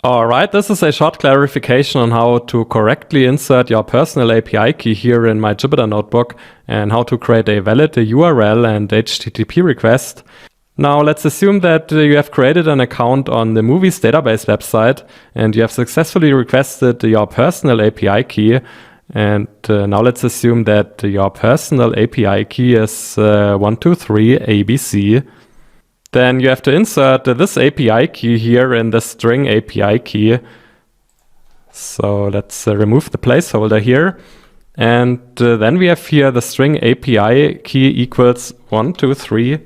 Alright, this is a short clarification on how to correctly insert your personal API key here in my Jupyter notebook and how to create a valid URL and HTTP request. Now let's assume that you have created an account on the movies database website and you have successfully requested your personal API key. And now let's assume that your personal API key is 123 ABC. Then you have to insert this API key here in the string API key. So let's remove the placeholder here. And then we have here the string API key equals 123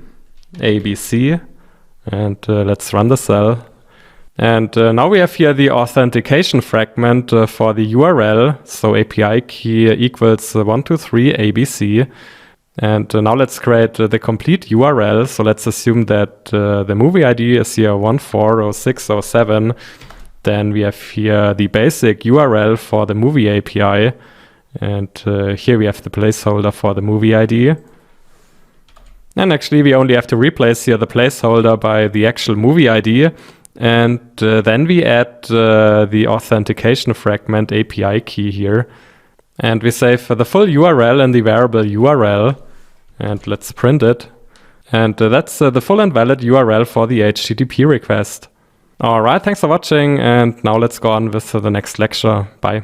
ABC. And let's run the cell. And now we have here the authentication fragment for the URL. So API key equals 123 ABC. And now let's create the complete URL. So let's assume that the movie ID is here 140607. Then we have here the basic URL for the movie API. And here we have the placeholder for the movie ID. And actually we only have to replace here the placeholder by the actual movie ID. And then we add the authentication fragment API key here. And we save the full URL in the variable URL. And let's print it. And that's the full and valid URL for the HTTP request. Alright, thanks for watching. And now let's go on with the next lecture. Bye.